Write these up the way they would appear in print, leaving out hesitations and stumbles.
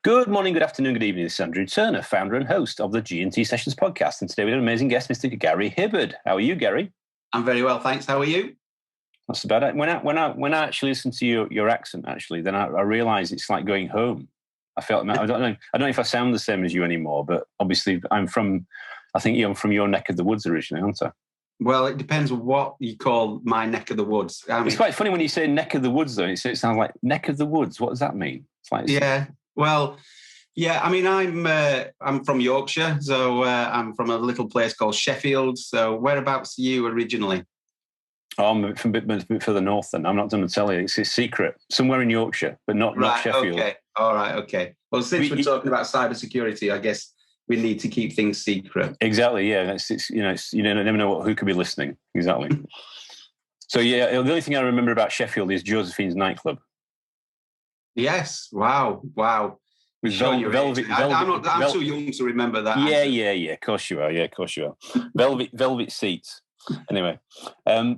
Good morning, good afternoon, good evening. This is Andrew Turner, founder and host of the G&T Sessions podcast. And today we have an amazing guest, Mr. Gary Hibberd. How are you, Gary? I'm very well, thanks. How are you? Not so bad. When I actually listen to your accent, then I realise it's like going home. I don't know if I sound the same as you anymore, but obviously I think I'm from your neck of the woods originally, aren't I? Well, it depends on what you call my neck of the woods. It's quite funny when you say neck of the woods, though. It sounds like neck of the woods. What does that mean? It's like I'm from Yorkshire, so I'm from a little place called Sheffield. So whereabouts are you originally? Oh, I'm from a bit further north then. I'm not going to tell you. It's a secret. Somewhere in Yorkshire, but not Sheffield. Okay. All right, okay. Well, since we're talking about cybersecurity, I guess we need to keep things secret. Exactly, yeah. You never know who could be listening. Exactly. So, yeah, the only thing I remember about Sheffield is Josephine's nightclub. Yes. Wow. I'm too young to remember that. Yeah. Of course you are. Velvet seats. Anyway, for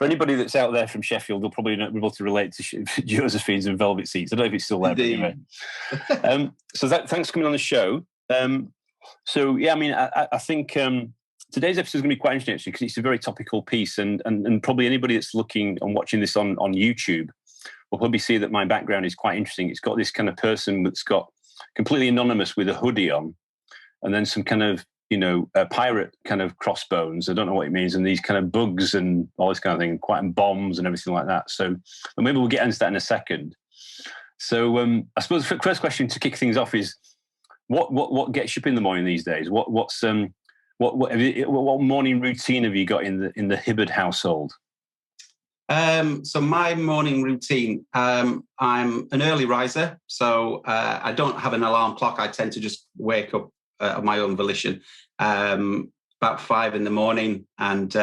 anybody that's out there from Sheffield, they'll probably not be able to relate to Josephine's and velvet seats. I don't know if it's still there, but anyway. Thanks for coming on the show. I think today's episode is going to be quite interesting actually because it's a very topical piece, and probably anybody that's looking and watching this on YouTube will probably see that my background is quite interesting. It's got this kind of person that's got completely anonymous with a hoodie on, and then some kind of pirate kind of crossbones. I don't know what it means, and these kind of bugs and all this kind of thing, and bombs and everything like that. So maybe we'll get into that in a second. So I suppose the first question to kick things off is what gets you up in the morning these days? What morning routine have you got in the Hibberd household? So my morning routine, I'm an early riser, so I don't have an alarm clock. I tend to just wake up of my own volition, about 5 a.m, and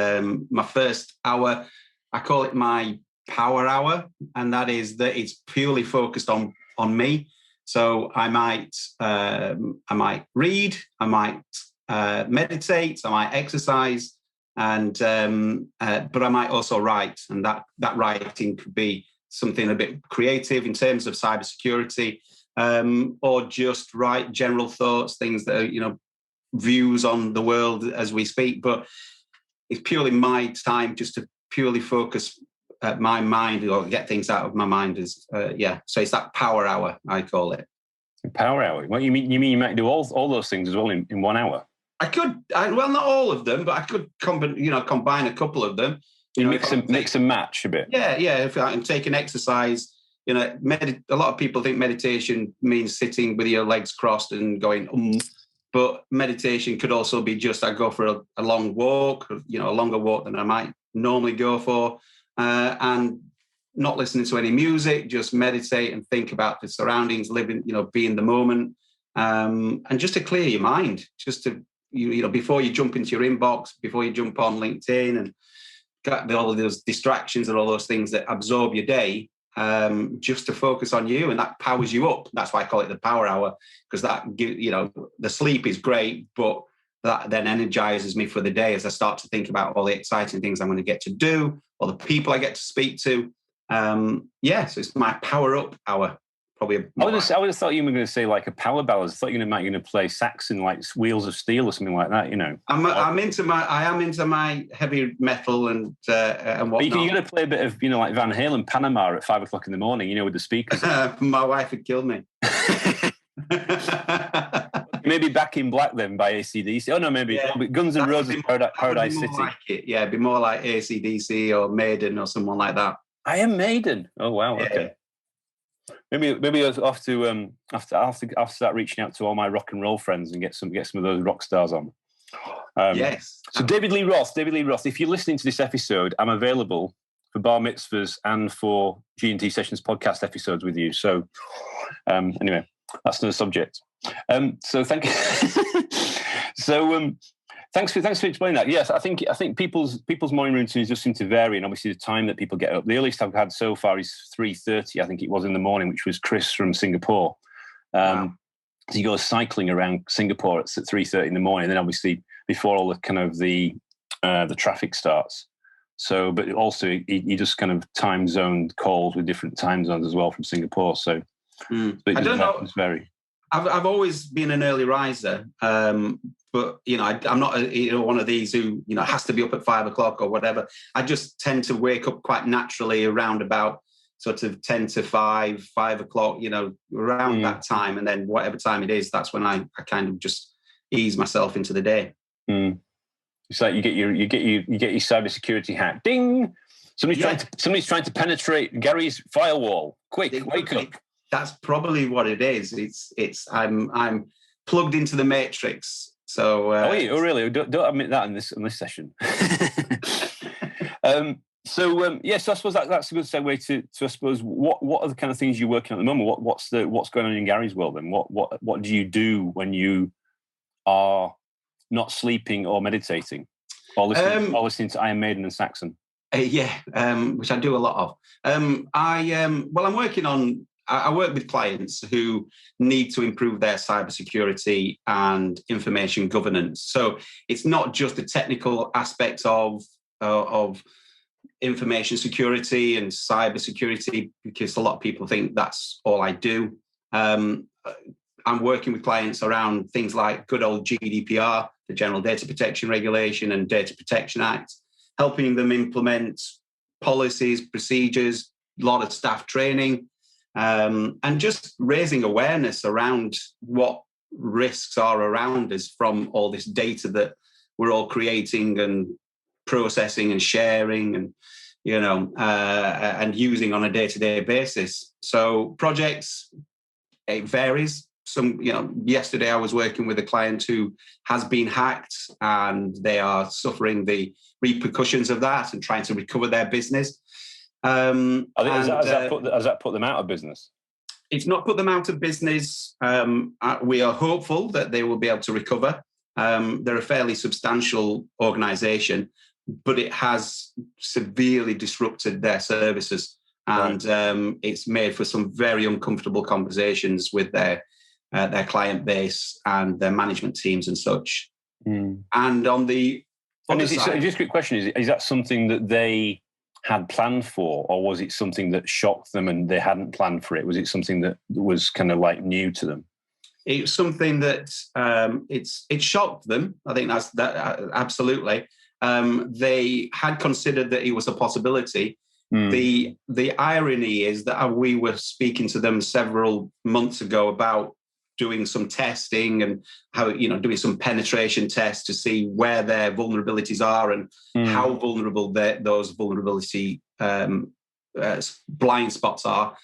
my first hour, I call it my power hour, and that is that it's purely focused on me. So I might read, I might meditate, I might exercise, and but I might also write, and that writing could be something a bit creative in terms of cybersecurity. Or just write general thoughts, things that are, views on the world as we speak. But it's purely my time just to purely focus my mind or get things out of my mind. So it's that power hour, I call it. Power hour? What you mean you might do all those things as well in 1 hour? I could, not all of them, but I could combine a couple of them. Mix and match a bit. Yeah. If I'm taking exercise. A lot of people think meditation means sitting with your legs crossed and going, but meditation could also be just I go for a long walk, a longer walk than I might normally go for, and not listening to any music, just meditate and think about the surroundings, living, be in the moment, and just to clear your mind, just to, before you jump into your inbox, before you jump on LinkedIn and got all of those distractions and all those things that absorb your day. Just to focus on you, and that powers you up. That's why I call it the power hour, because that the sleep is great, but that then energizes me for the day as I start to think about all the exciting things I'm going to get to do, or the people I get to speak to. So it's my power up hour. Probably. I would have thought you were going to say like a power ballad. I thought you were going to play sax in like Wheels of Steel or something like that. I am into my heavy metal and whatnot. You're going to play a bit of like Van Halen, Panama at 5 o'clock in the morning. With the speakers. My wife would kill me. Maybe Back in Black then by AC/DC. Oh no, maybe Guns N' Roses, Paradise City. Like it. Yeah, it'd be more like AC/DC or Maiden or someone like that. I am Maiden. Oh wow, okay. Maybe I'll have to start reaching out to all my rock and roll friends and get some of those rock stars on. Yes. So David Lee Roth, if you're listening to this episode, I'm available for bar mitzvahs and for G&T Sessions podcast episodes with you. So anyway, that's another subject. So thank you. Thanks for explaining that. Yes, I think people's morning routines just seem to vary, and obviously the time that people get up. The earliest I've had so far is 3:30, I think it was in the morning, which was Chris from Singapore. Wow. He goes cycling around Singapore at 3:30 in the morning, and then obviously before all the kind of the traffic starts. So, but also he just kind of time zoned calls with different time zones as well from Singapore. So But I don't know. It's very. I've always been an early riser, but I'm not one of these who has to be up at 5 o'clock or whatever. I just tend to wake up quite naturally around about sort of 10 to 5 o'clock, around that time, and then whatever time it is, that's when I kind of just ease myself into the day. It's like you get your cybersecurity hack. Ding! Somebody's trying to penetrate Gary's firewall. Quick, wake up! That's probably what it is. I'm plugged into the matrix. So really? Don't admit that in this session. So I suppose that's a good segue to I suppose what are the kind of things you're working on at the moment? What's going on in Gary's world? And what do you do when you are not sleeping or meditating or listening to Iron Maiden and Saxon? Which I do a lot of. I'm working on. I work with clients who need to improve their cybersecurity and information governance. So it's not just the technical aspects of information security and cybersecurity, because a lot of people think that's all I do. I'm working with clients around things like good old GDPR, the General Data Protection Regulation and Data Protection Act, helping them implement policies, procedures, a lot of staff training, and just raising awareness around what risks are around us from all this data that we're all creating and processing and sharing and and using on a day-to-day basis. So projects, it varies. Yesterday I was working with a client who has been hacked and they are suffering the repercussions of that and trying to recover their business. Has that put them out of business? It's not put them out of business. We are hopeful that they will be able to recover. They're a fairly substantial organisation, but it has severely disrupted their services, and it's made for some very uncomfortable conversations with their client base and their management teams and such. And on the other side, just a quick question: is that something that they had planned for, or was it something that shocked them and they hadn't planned for it? Was it something that was kind of like new to them? It's something that it shocked them. I think that's absolutely. They had considered that it was a possibility. The irony is that we were speaking to them several months ago about doing some testing and how, doing some penetration tests to see where their vulnerabilities are and how vulnerable those vulnerability blind spots are.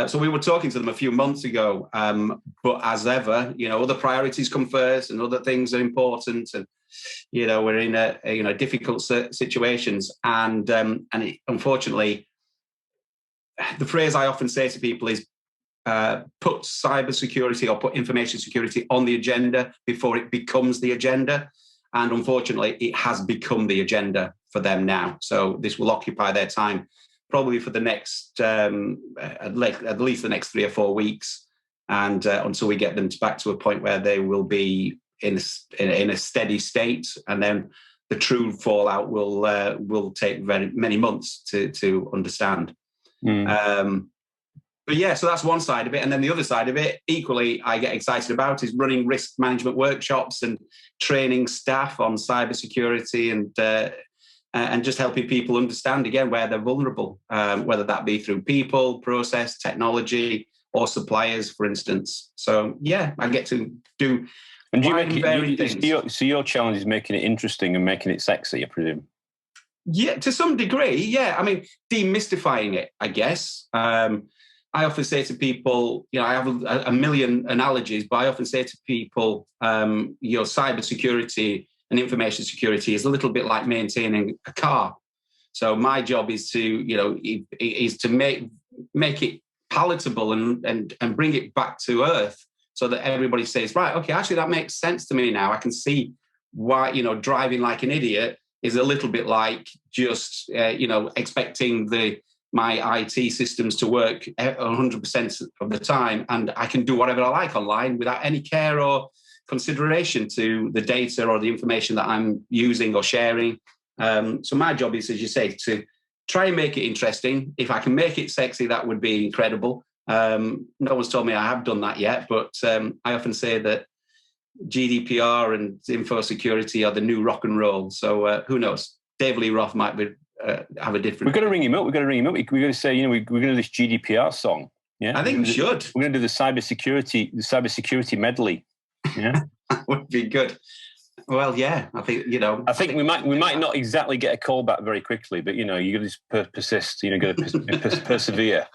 So we were talking to them a few months ago, but as ever, other priorities come first and other things are important, and we're in difficult situations, and unfortunately, the phrase I often say to people is put cybersecurity or put information security on the agenda before it becomes the agenda. And unfortunately, it has become the agenda for them now. So this will occupy their time probably for the next, at least the next 3 or 4 weeks, and until we get them back to a point where they will be in a steady state, and then the true fallout will take very many months to understand. But yeah, so that's one side of it. And then the other side of it, equally, I get excited about is running risk management workshops and training staff on cybersecurity and just helping people understand, again, where they're vulnerable, whether that be through people, process, technology, or suppliers, for instance. So yeah, I get to do varied things. So your challenge is making it interesting and making it sexy, I presume? Yeah, to some degree, yeah. I mean, demystifying it, I guess. I often say to people, I have a million analogies, but I often say to people, cybersecurity and information security is a little bit like maintaining a car. So my job is to make it palatable and bring it back to earth, so that everybody says, right, okay, actually that makes sense to me now. I can see why, driving like an idiot is a little bit like just, expecting my IT systems to work 100% of the time, and I can do whatever I like online without any care or consideration to the data or the information that I'm using or sharing. So my job is, as you say, to try and make it interesting. If I can make it sexy, that would be incredible. No one's told me I have done that yet, but I often say that GDPR and info security are the new rock and roll. So who knows? Dave Lee Roth might have a different... We're going to ring him up. We're going to say, we're going to do this GDPR song. Yeah, I think we should. We're going to do the cybersecurity medley. Yeah, that would be good. Well, yeah, I think I think we might not exactly get a call back very quickly, but you got to just persist. Got to persevere.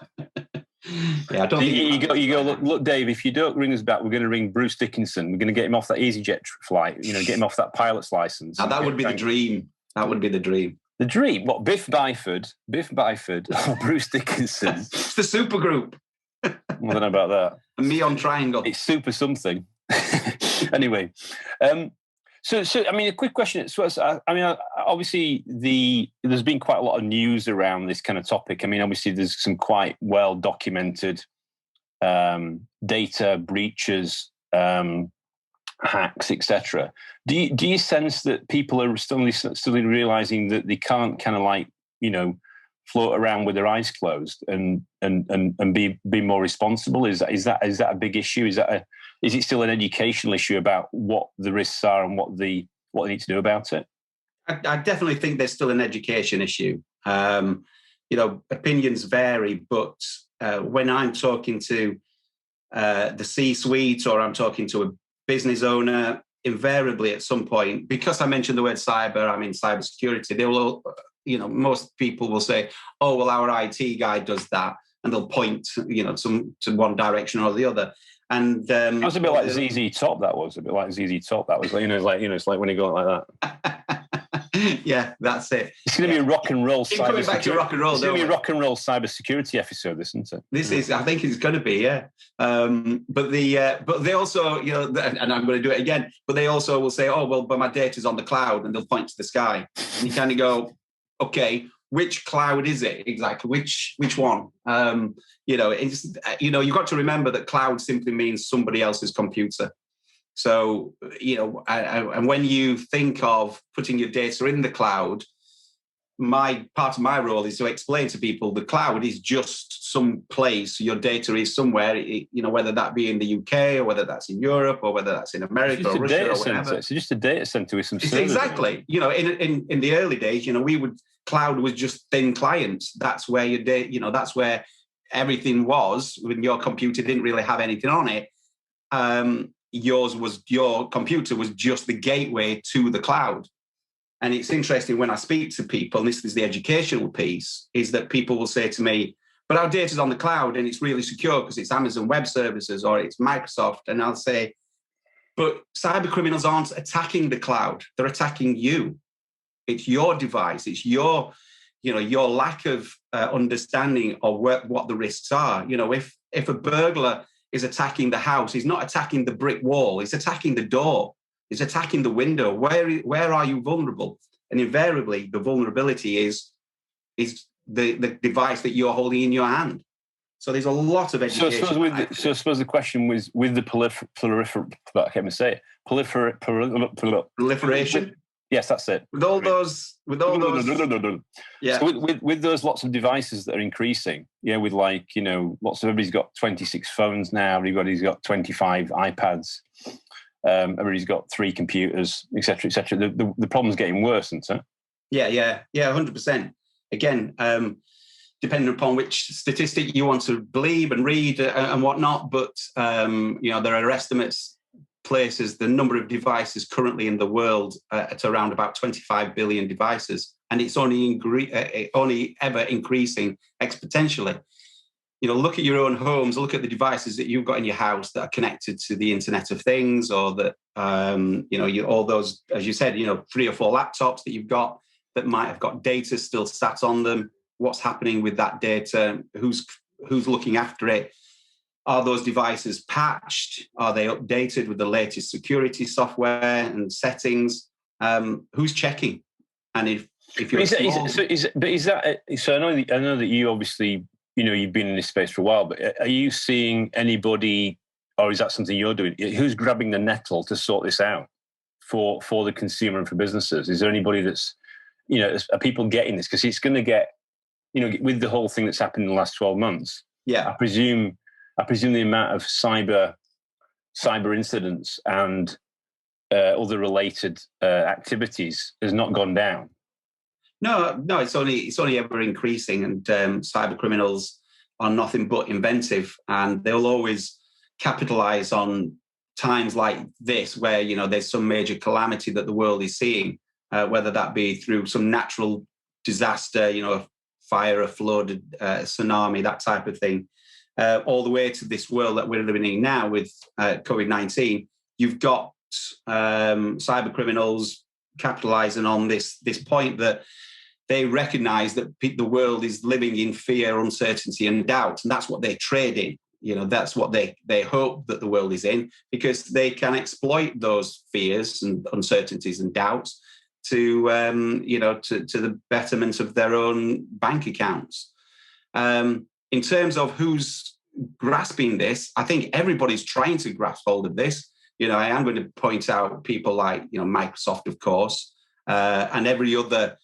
Yeah, I don't think you go. Look, Dave. If you don't ring us back, we're going to ring Bruce Dickinson. We're going to get him off that EasyJet flight. Get him off that pilot's license. Now, that would be the dream. That would be the dream. The dream. What? Biff Byford, or Bruce Dickinson. It's the supergroup. I don't know about that. And me on Triangle. It's super something. Anyway, so I mean, a quick question. So, I mean, obviously, there's been quite a lot of news around this kind of topic. I mean, obviously, there's some quite well documented data breaches, hacks, etc. Do you sense that people are still realizing that they can't kind of float around with their eyes closed and be more responsible? Is that a big issue? Is it still an educational issue about what the risks are and what they need to do about it? I definitely think there's still an education issue. Opinions vary, but when I'm talking to the C-suite or I'm talking to a business owner, invariably at some point, because I mentioned the word cyber, I mean cybersecurity, they will, most people will say, oh, well, our IT guy does that. And they'll point, to one direction or the other. And that was a bit like ZZ Top. That was a bit like ZZ Top. That was, it's like when you go like that. Yeah, that's it. It's going to be a rock and roll. Coming back to rock and roll. It's going to be a rock and roll cybersecurity episode, isn't it? This is. I think it's going to be. Yeah. But they also, and I'm going to do it again. But they also will say, oh well, but my data's on the cloud, and they'll point to the sky, and you kind of go, okay, which cloud is it exactly? Which one? You've got to remember that cloud simply means somebody else's computer. So, and when you think of putting your data in the cloud, part of my role is to explain to people the cloud is just some place. Your data is somewhere, whether that be in the UK or whether that's in Europe or whether that's in America or Russia or whatever. It's just a data center with some servers. Exactly. In the early days, cloud was just thin clients. That's where your data, that's where everything was. When your computer didn't really have anything on it, your computer was just the gateway to the cloud. And it's interesting when I speak to people, and this is the educational piece, is that people will say to me, but our data's on the cloud and it's really secure because it's Amazon Web Services or it's Microsoft. And I'll say, but cyber criminals aren't attacking the cloud. They're attacking you. It's your device. It's your lack of understanding of what the risks are. If a burglar is attacking the house, he's not attacking the brick wall. He's attacking the door. He's attacking the window. Where are you vulnerable? And invariably, the vulnerability is the device that you're holding in your hand. So there's a lot of education. So I suppose the question was with the proliferation. Yes, that's it. With all those, yeah. So with those lots of devices that are increasing, with lots of everybody's got 26 phones now. Everybody's got 25 iPads. Everybody's got 3 computers, etc., etc. The problem's getting worse, isn't it? Yeah, 100%. Again, depending upon which statistic you want to believe and read and whatnot, but there are estimates places the number of devices currently in the world at around about 25 billion devices, and it's only ever increasing exponentially. Look at your own homes, look at the devices that you've got in your house that are connected to the Internet of Things, or that all those, as you said, 3 or 4 laptops that you've got that might have got data still sat on them. What's happening with that data? Who's looking after it? Are those devices patched? Are they updated with the latest security software and settings? Who's checking? And if you're so I know that you obviously you've been in this space for a while, but are you seeing anybody, or is that something you're doing? Who's grabbing the nettle to sort this out for the consumer and for businesses? Is there anybody that's are people getting this? Because it's going to get with the whole thing that's happened in the last 12 months. Yeah. I presume the amount of cyber incidents and other related activities has not gone down. No, it's only ever increasing, and cyber criminals are nothing but inventive, and they'll always capitalize on times like this where, you know, there's some major calamity that the world is seeing, whether that be through some natural disaster, you know, a fire, a flood, a tsunami, that type of thing, all the way to this world that we're living in now with COVID-19. You've got cyber criminals capitalizing on this point that they recognize that the world is living in fear, uncertainty, and doubt, and that's what they trade in. You know, that's what they hope that the world is in, because they can exploit those fears and uncertainties and doubts to the betterment of their own bank accounts. In terms of who's grasping this, I think everybody's trying to grasp hold of this. You know, I am going to point out people like, you know, Microsoft, of course, and every other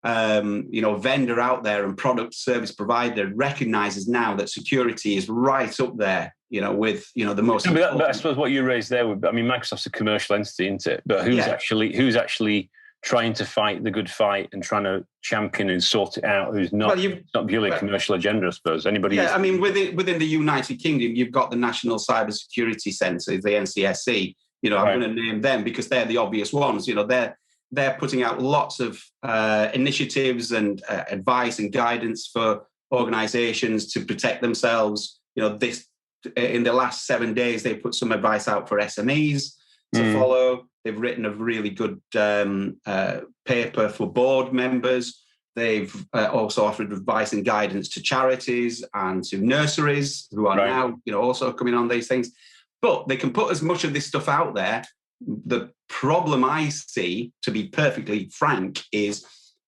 vendor out there and product service provider recognizes now that security is right up there, you know, with, you know, the most. But I suppose what you raised there, I mean, Microsoft's a commercial entity, isn't it? But who's actually trying to fight the good fight and trying to champion and sort it out? Who's not? Not purely a commercial agenda, I suppose. Anybody? Yeah, I mean, within the United Kingdom, you've got the National Cybersecurity Centre, the NCSC. You know, I'm going to name them because they're the obvious ones. You know, they're putting out lots of initiatives and advice and guidance for organisations to protect themselves. You know, in the last 7 days, they put some advice out for SMEs to follow. They've written a really good paper for board members. They've also offered advice and guidance to charities and to nurseries who are now, you know, also coming on these things. But they can put as much of this stuff out there. The problem I see, to be perfectly frank, is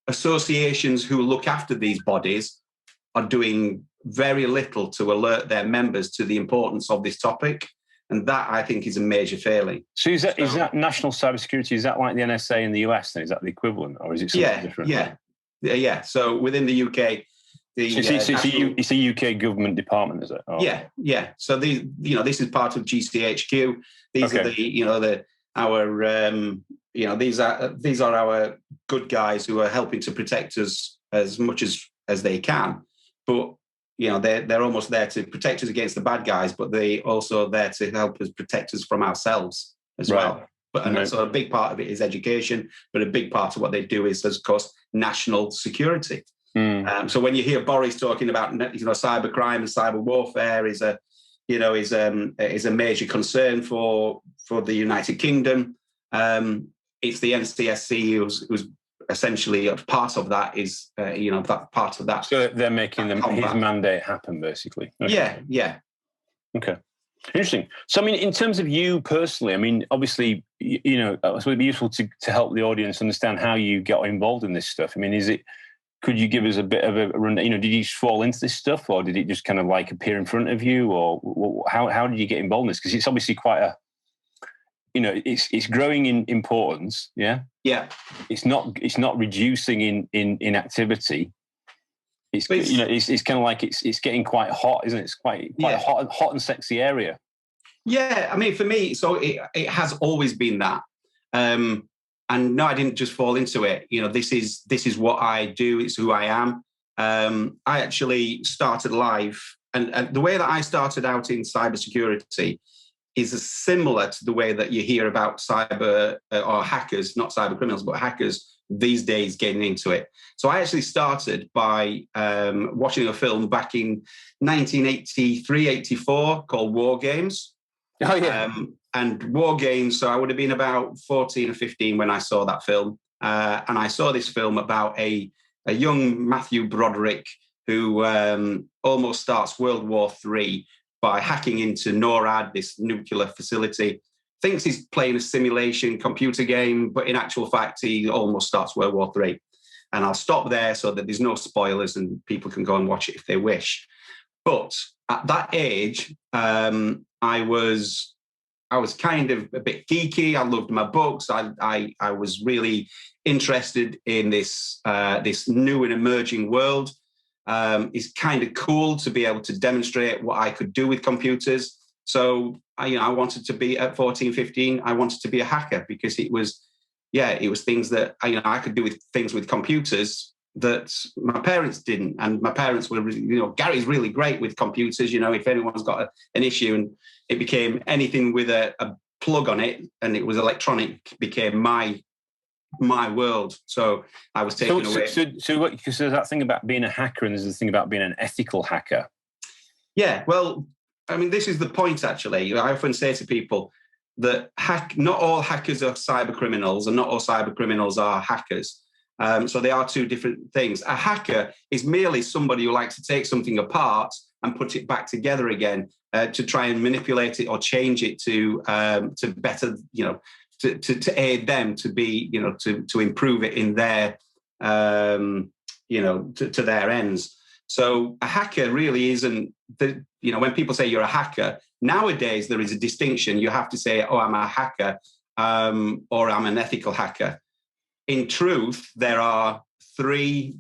associations who look after these bodies are doing very little to alert their members to the importance of this topic. And that, I think, is a major failing. So is that national cybersecurity? Is that like the NSA in the US then? Is that the equivalent, or is it something different? Yeah. So within the UK, it's a UK government department, is it? Oh. Yeah. So this is part of GCHQ. These are these are our good guys who are helping to protect us as much as they can. But you know, they're almost there to protect us against the bad guys, but they also there to help us protect us from ourselves as well. But so a big part of it is education, but a big part of what they do is, of course, national security. So when you hear Boris talking about, you know, cybercrime and cyber warfare is a major concern for the United Kingdom. It's the NCSC who's essentially a part of that, is that part of that. So they're making his mandate happen, basically. Okay. Yeah. Okay. Interesting. So, I mean, in terms of you personally, I mean, obviously, you know, it would be useful to help the audience understand how you got involved in this stuff. I mean, could you give us a bit of a run? You know, did you just fall into this stuff, or did it just kind of like appear in front of you, or how did you get involved in this? Because it's obviously quite it's growing in importance. Yeah. Yeah. It's not reducing in activity. It's kind of like it's getting quite hot, isn't it? It's quite a hot and sexy area. Yeah, I mean, for me, so it has always been that. And no, I didn't just fall into it. You know, this is what I do. It's who I am. I actually started live, and the way that I started out in cybersecurity is similar to the way that you hear about cyber or hackers, not cyber criminals, but hackers these days getting into it. So I actually started by watching a film back in 1983, 84 called War Games. Oh, yeah. And War Games, so I would have been about 14 or 15 when I saw that film. And I saw this film about a young Matthew Broderick who almost starts World War III by hacking into NORAD, this nuclear facility. Thinks he's playing a simulation computer game, but in actual fact, he almost starts World War III. And I'll stop there so that there's no spoilers and people can go and watch it if they wish. But at that age, I was kind of a bit geeky. I loved my books. I was really interested in this new and emerging world. It's kind of cool to be able to demonstrate what I could do with computers. So I wanted to be at 14, 15. I wanted to be a hacker because it was things that I could do with things with computers that my parents didn't. And my parents were, Gary's really great with computers. If anyone's got an issue, and it became anything with a plug on it and it was electronic became my world. So I was taken away. So what? Because there's that thing about being a hacker, and there's the thing about being an ethical hacker. Yeah, well, I mean, this is the point. Actually, I often say to people that not all hackers are cyber criminals, and not all cyber criminals are hackers. So they are two different things. A hacker is merely somebody who likes to take something apart and put it back together again to try and manipulate it or change it to better, to aid them to be, to improve it in their, to their ends. So a hacker really isn't when people say you're a hacker, nowadays there is a distinction. You have to say, oh, I'm a hacker or I'm an ethical hacker. In truth, we'll keep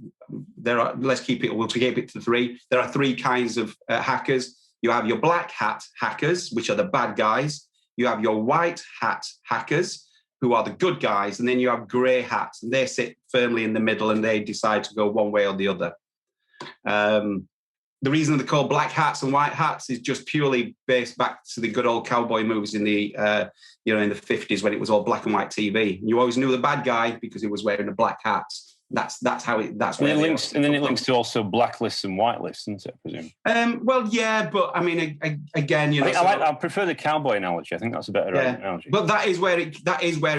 it to three. There are three kinds of hackers. You have your black hat hackers, which are the bad guys. You have your white hat hackers, who are the good guys. And then you have grey hats, and they sit firmly in the middle and they decide to go one way or the other. The reason they're called black hats and white hats is just purely based back to the good old cowboy movies in the in the 50s when it was all black and white TV. You always knew the bad guy because he was wearing a black hat. That's how it. That's where it links to also blacklists and whitelists, isn't it? I presume. Well, yeah, but I mean, again, I prefer the cowboy analogy. I think that's a better analogy. But that is where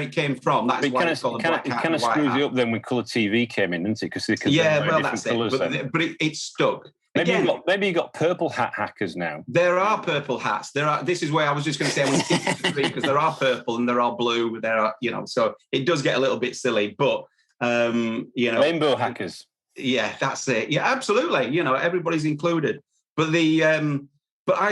it came from. That's why it's called a black hat. It kind of screws you up then when colour TV came in, didn't it? Because that's it. But it stuck. Maybe you got purple hat hackers now. There are purple hats. This is where I was just going to say I was because there are purple and there are blue. There are so it does get a little bit silly, but. Rainbow hackers. Yeah, that's it. Yeah, absolutely. Everybody's included. But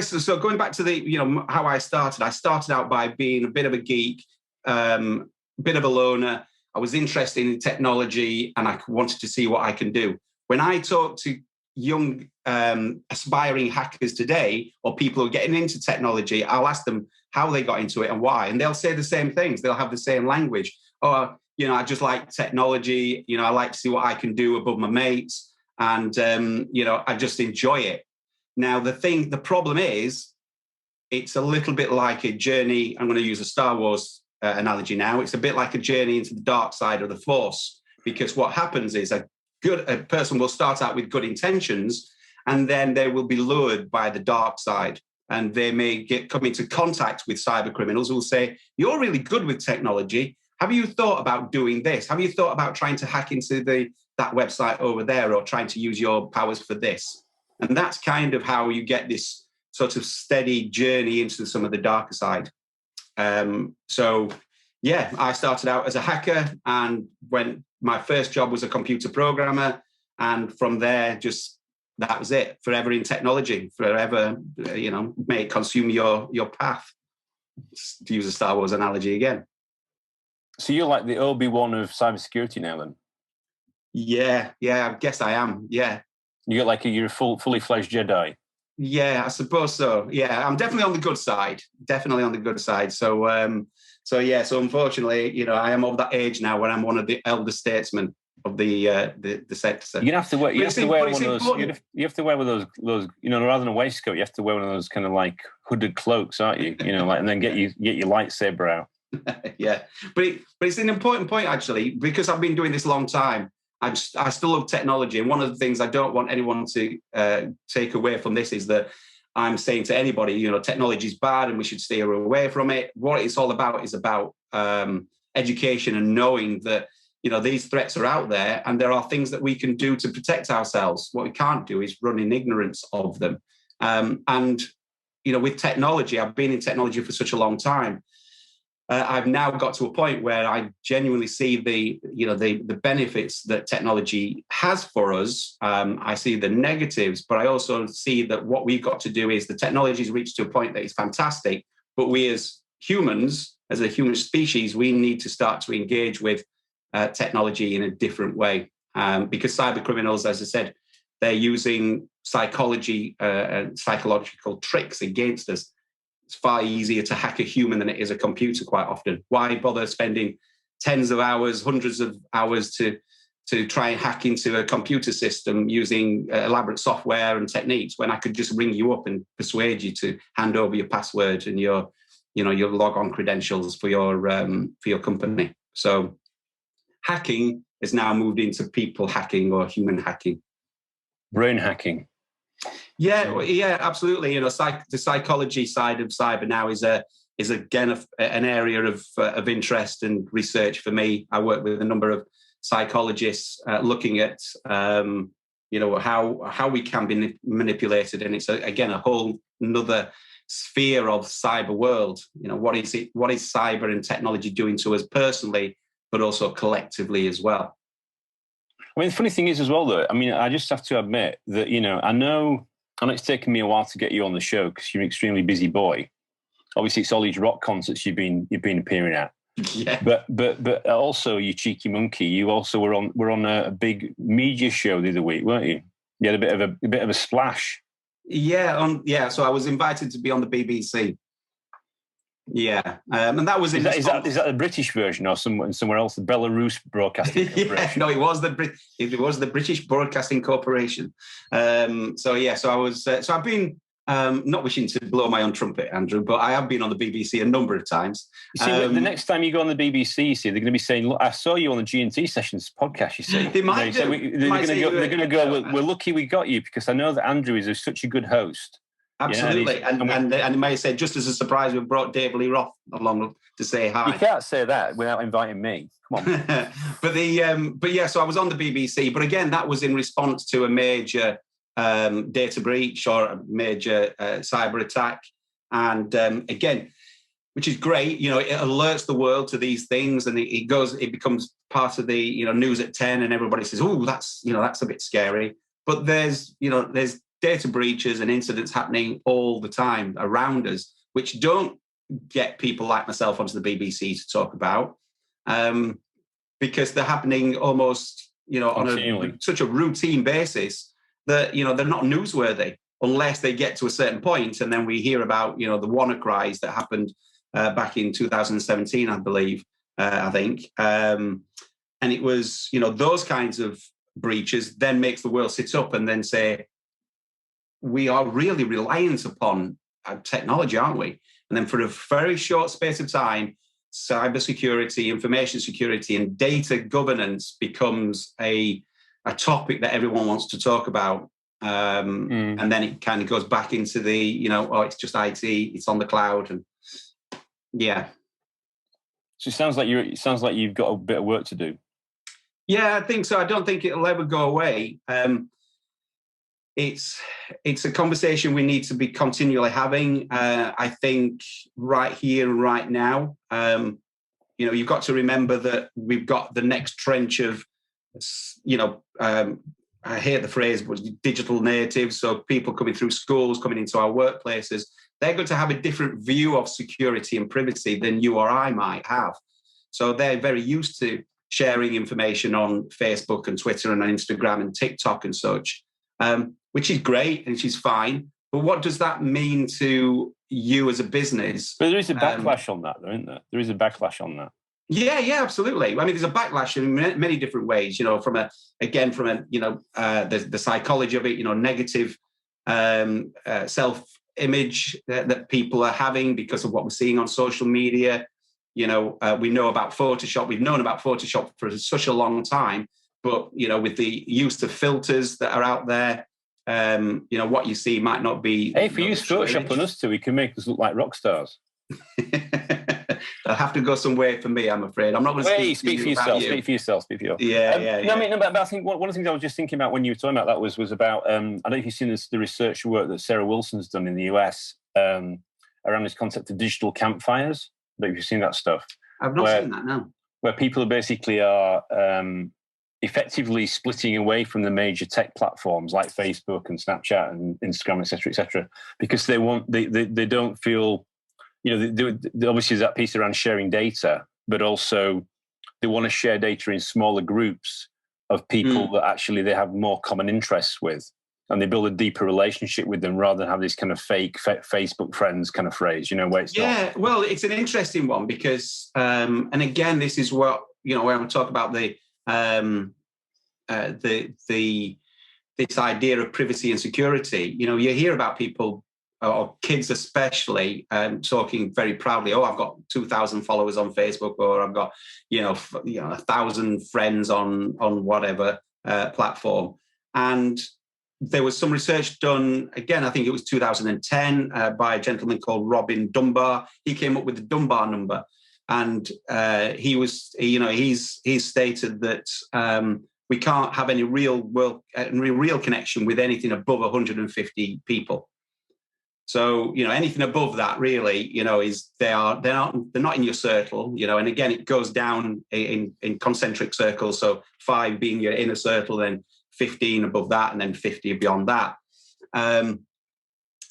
so going back to how I started out by being a bit of a geek, bit of a loner. I was interested in technology and I wanted to see what I can do. When I talk to young aspiring hackers today, or people who are getting into technology, I'll ask them how they got into it and why, and they'll say the same things. They'll have the same language. I just like technology. I like to see what I can do above my mates, and I just enjoy it. Now the problem is, it's a little bit like a journey. I'm going to use a Star Wars analogy now. It's a bit like a journey into the dark side of the Force, because what happens is a person will start out with good intentions, and then they will be lured by the dark side, and they may come into contact with cyber criminals who will say, "You're really good with technology. Have you thought about doing this? Have you thought about trying to hack into that website over there, or trying to use your powers for this?" And that's kind of how you get this sort of steady journey into some of the darker side. I started out as a hacker, and my first job was a computer programmer. And from there, that was it. Forever in technology, forever, may it consume your path, to use a Star Wars analogy again. So you're like the Obi-Wan of cybersecurity now, then? Yeah, I guess I am. Yeah, you're a fully fledged Jedi. Yeah, I suppose so. Yeah, I'm definitely on the good side. So, unfortunately, I am of that age now where I'm one of the elder statesmen of the sector. You have to wear. You have to wear one of those. You have to wear one of those. Rather than a waistcoat, you have to wear one of those kind of like hooded cloaks, aren't you? And then get your lightsaber out. Yeah, but it's an important point actually, because I've been doing this a long time. I still love technology, and one of the things I don't want anyone to take away from this is that I'm saying to anybody, technology is bad and we should stay away from it. What it's all about is about education and knowing that these threats are out there, and there are things that we can do to protect ourselves. What we can't do is run in ignorance of them. With technology, I've been in technology for such a long time. I've now got to a point where I genuinely see the benefits that technology has for us. I see the negatives, but I also see that what we've got to do is the technology's reached to a point that is fantastic, but we as humans, as a human species, we need to start to engage with technology in a different way. Because cyber criminals, as I said, they're using psychology and psychological tricks against us. It's far easier to hack a human than it is a computer quite often. Why bother spending tens of hours, hundreds of hours to try and hack into a computer system using elaborate software and techniques when I could just ring you up and persuade you to hand over your password and your log-on credentials for your company. So hacking has now moved into people hacking or human hacking. Brain hacking. Yeah, absolutely. The psychology side of cyber now is again an area of interest and research for me. I work with a number of psychologists looking at how we can be manipulated, and it's again a whole another sphere of cyber world. What is cyber and technology doing to us personally, but also collectively as well. I mean, the funny thing is as well, though, I mean, I just have to admit that, I know it's taken me a while to get you on the show because you're an extremely busy boy. Obviously, it's all these rock concerts you've been appearing at. Yeah. But also, you cheeky monkey, you also were on a big media show the other week, weren't you? You had a bit of a splash. Yeah. So I was invited to be on the BBC. Yeah, and that was is that the British version or somewhere else? The Belarus Broadcasting Corporation. No, it was the British Broadcasting Corporation. So I was. So I've been not wishing to blow my own trumpet, Andrew, but I have been on the BBC a number of times. You see, the next time you go on the BBC, you see, they're going to be saying, "Look, I saw you on the G&T Sessions podcast." You see, they might do. They're going to go. We're lucky we got you because I know that Andrew is such a good host. Absolutely, and they may say, just as a surprise, we brought Dave Lee Roth along to say hi. You can't say that without inviting me. Come on. So I was on the BBC, but again, that was in response to a major data breach or a major cyber attack, and again, which is great. It alerts the world to these things, and it becomes part of the news at 10, and everybody says, "Oh, that's a bit scary." But there's data breaches and incidents happening all the time around us, which don't get people like myself onto the BBC to talk about, because they're happening almost, on such a routine basis that, they're not newsworthy unless they get to a certain point. And then we hear about, the WannaCries that happened back in 2017, I believe, I think. And it was, those kinds of breaches then makes the world sit up and then say, we are really reliant upon technology, aren't we? And then for a very short space of time, cybersecurity, information security, and data governance becomes a topic that everyone wants to talk about. And then it kind of goes back into the, it's just IT, it's on the cloud. And yeah. So it sounds like you've got a bit of work to do. Yeah, I think so. I don't think it'll ever go away. It's a conversation we need to be continually having. I think right here, right now, you've got to remember that we've got the next trench of, I hate the phrase, but digital natives. So people coming through schools, coming into our workplaces, they're going to have a different view of security and privacy than you or I might have. So they're very used to sharing information on Facebook and Twitter and on Instagram and TikTok and such. Which is great and which is fine. But what does that mean to you as a business? But there is a backlash on that, though, isn't there? There is a backlash on that. Yeah, absolutely. I mean, there's a backlash in many different ways, from the psychology of it, negative self-image that people are having because of what we're seeing on social media. We know about Photoshop. We've known about Photoshop for such a long time. But, with the use of filters that are out there, what you see might not be. Hey, if we use Photoshop on us too, we can make us look like rock stars. I'll have to go somewhere for me, I'm afraid. I'm not going to speak for yourself. Speak for yourself. Yeah. But I think one of the things I was just thinking about when you were talking about that was about, I don't know if you've seen the research work that Sarah Wilson's done in the US around this concept of digital campfires. I don't know if you've seen that stuff. I've not seen that, no. Where people basically are effectively splitting away from the major tech platforms like Facebook and Snapchat and Instagram, et cetera, because they don't feel, obviously there's that piece around sharing data, but also they want to share data in smaller groups of people that actually they have more common interests with, and they build a deeper relationship with them rather than have this kind of fake Facebook friends kind of phrase, where it's not. Well, it's an interesting one because, and again, this is what, when we talk about this idea of privacy and security, you hear about people, or kids especially, talking very proudly, I've got 2,000 followers on Facebook, or I've got, 1,000 friends on whatever platform. And there was some research done, again, I think it was 2010, by a gentleman called Robin Dunbar. He came up with the Dunbar number. And he's stated that we can't have any real connection with anything above 150 people. So, anything above that really, is they're not in your circle, and again, it goes down in concentric circles. So 5 being your inner circle, then 15 above that, and then 50 beyond that.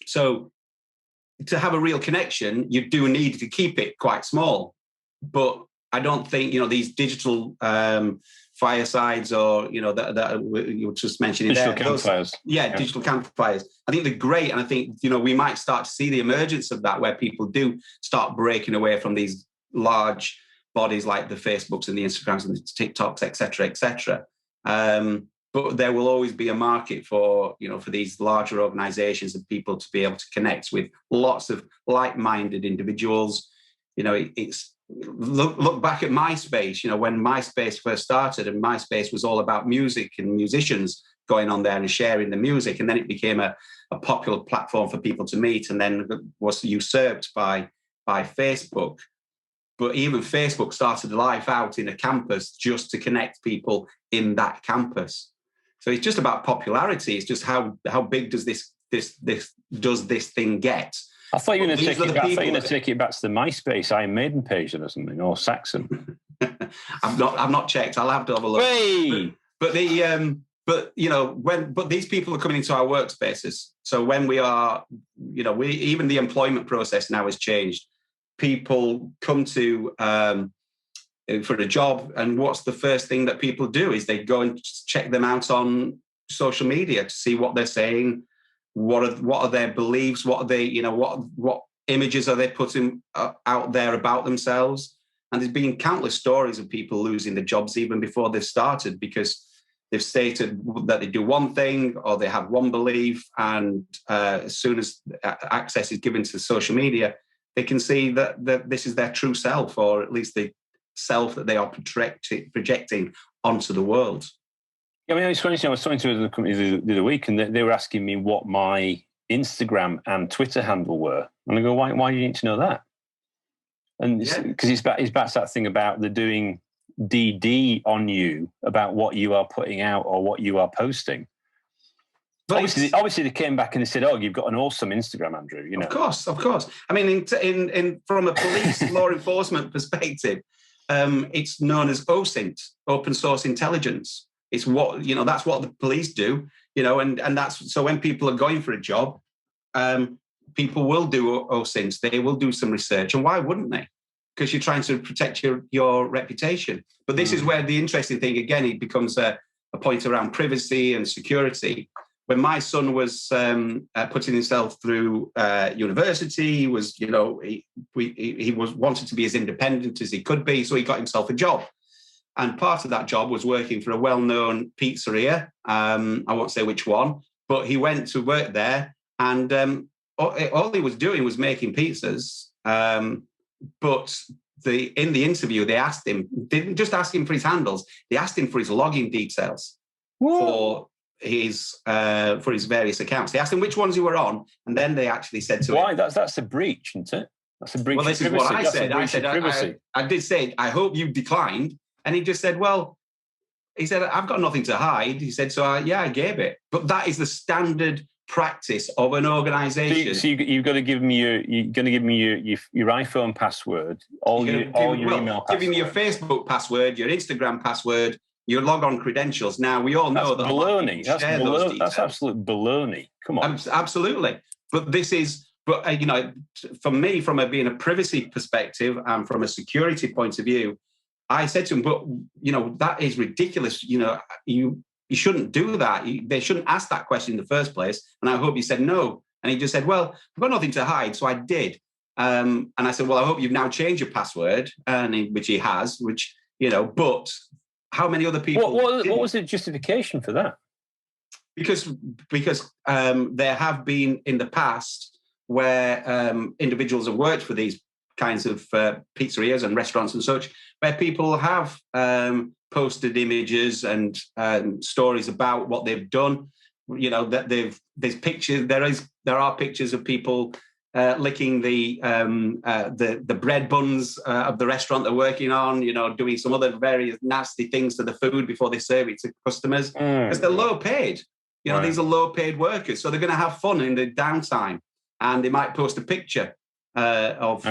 So to have a real connection, you do need to keep it quite small. But I don't think, these digital firesides, or that you were just mentioning digital there, campfires. Digital campfires. I think they're great, and I think we might start to see the emergence of that, where people do start breaking away from these large bodies like the Facebooks and the Instagrams and the TikToks, etc., etc. But there will always be a market for for these larger organisations and people to be able to connect with lots of like-minded individuals. It's look back at MySpace, when MySpace first started, and MySpace was all about music and musicians going on there and sharing the music. And then it became a popular platform for people to meet, and then was usurped by Facebook. But even Facebook started life out in a campus just to connect people in that campus. So it's just about popularity. It's just how big does this thing get? I thought you were going to take it back to the MySpace Iron Maiden page or something, or Saxon. I've not checked. I'll have to have a look. Hey! But these people are coming into our workspaces. So when we are, even the employment process now has changed. People come to for a job, and what's the first thing that people do is they go and check them out on social media to see what they're saying. What are their beliefs? What are they, what images are they putting out there about themselves? And there's been countless stories of people losing their jobs even before they've started, because they've stated that they do one thing or they have one belief, and as soon as access is given to social media, they can see that this is their true self, or at least the self that they are projecting onto the world. I mean, it's funny. I was talking to the company the other week, and they were asking me what my Instagram and Twitter handle were, and I go, "Why do you need to know that?" And because it's back to that thing about the doing DD on you about what you are putting out or what you are posting. But obviously, they came back and they said, "Oh, you've got an awesome Instagram, Andrew." Of course. I mean, in from a police law enforcement perspective, it's known as OSINT, open source intelligence. It's what, that's what the police do, and that's, so when people are going for a job, people will do OSINTs. They will do some research. And why wouldn't they? Because you're trying to protect your reputation. But this is where the interesting thing, again, it becomes a point around privacy and security. When my son was putting himself through university, he was, he was wanted to be as independent as he could be. So he got himself a job. And part of that job was working for a well-known pizzeria. I won't say which one, but he went to work there, and all he was doing was making pizzas. But in the interview, they asked him, didn't just ask him for his handles, they asked him for his login details for his various accounts. They asked him which ones he were on, and then they actually said to him, "Why? That's a breach, isn't it? That's a breach." Well, this is what I said. I did say, "I hope you declined." And he just said, "Well," he said, "I've got nothing to hide." He said, "So I gave it." But that is the standard practice of an organisation. So you've got to give me your iPhone password, all your email password. Give him your Facebook password, your Instagram password, your log-on credentials. Now, we all know that baloney. That's absolute baloney. Come on. Absolutely. But this is, for me, from being a privacy perspective and from a security point of view, I said to him, but, that is ridiculous. You shouldn't do that. They shouldn't ask that question in the first place. And I hope you said no. And he just said, well, I've got nothing to hide. So I did. And I said, well, I hope you've now changed your password, which he has, but how many other people? What was the justification for that? Because there have been in the past where individuals have worked for these kinds of pizzerias and restaurants and such, where people have posted images and stories about what they've done. That there's pictures. There are pictures of people licking the bread buns of the restaurant they're working on. Doing some other very nasty things to the food before they serve it to customers, because they're low paid. Right. These are low paid workers, so they're going to have fun in the downtime, and they might post a picture of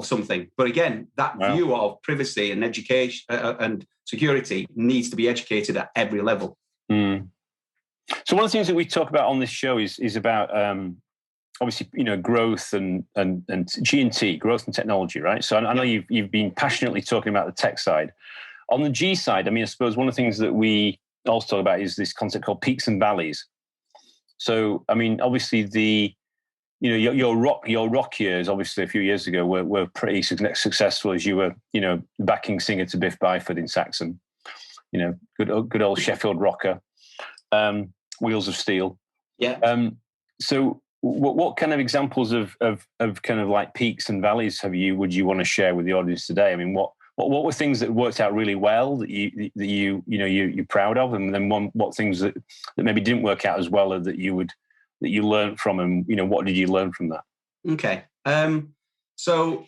something. But again, that view of privacy and education and security needs to be educated at every level. Mm. So one of the things that we talk about on this show is about obviously growth and G&T, growth and technology, right? So I know you've been passionately talking about the tech side. On the G side, I suppose one of the things that we also talk about is this concept called peaks and valleys. So obviously your rock years, obviously a few years ago, were pretty successful, as you were backing singer to Biff Byford in Saxon, good old Sheffield rocker. Wheels of Steel. Yeah. So what kind of examples of kind of like peaks and valleys would you want to share with the audience today? What were things that worked out really well that you're proud of, and then what things that maybe didn't work out as well that you learned from, and what did you learn from that? Okay. So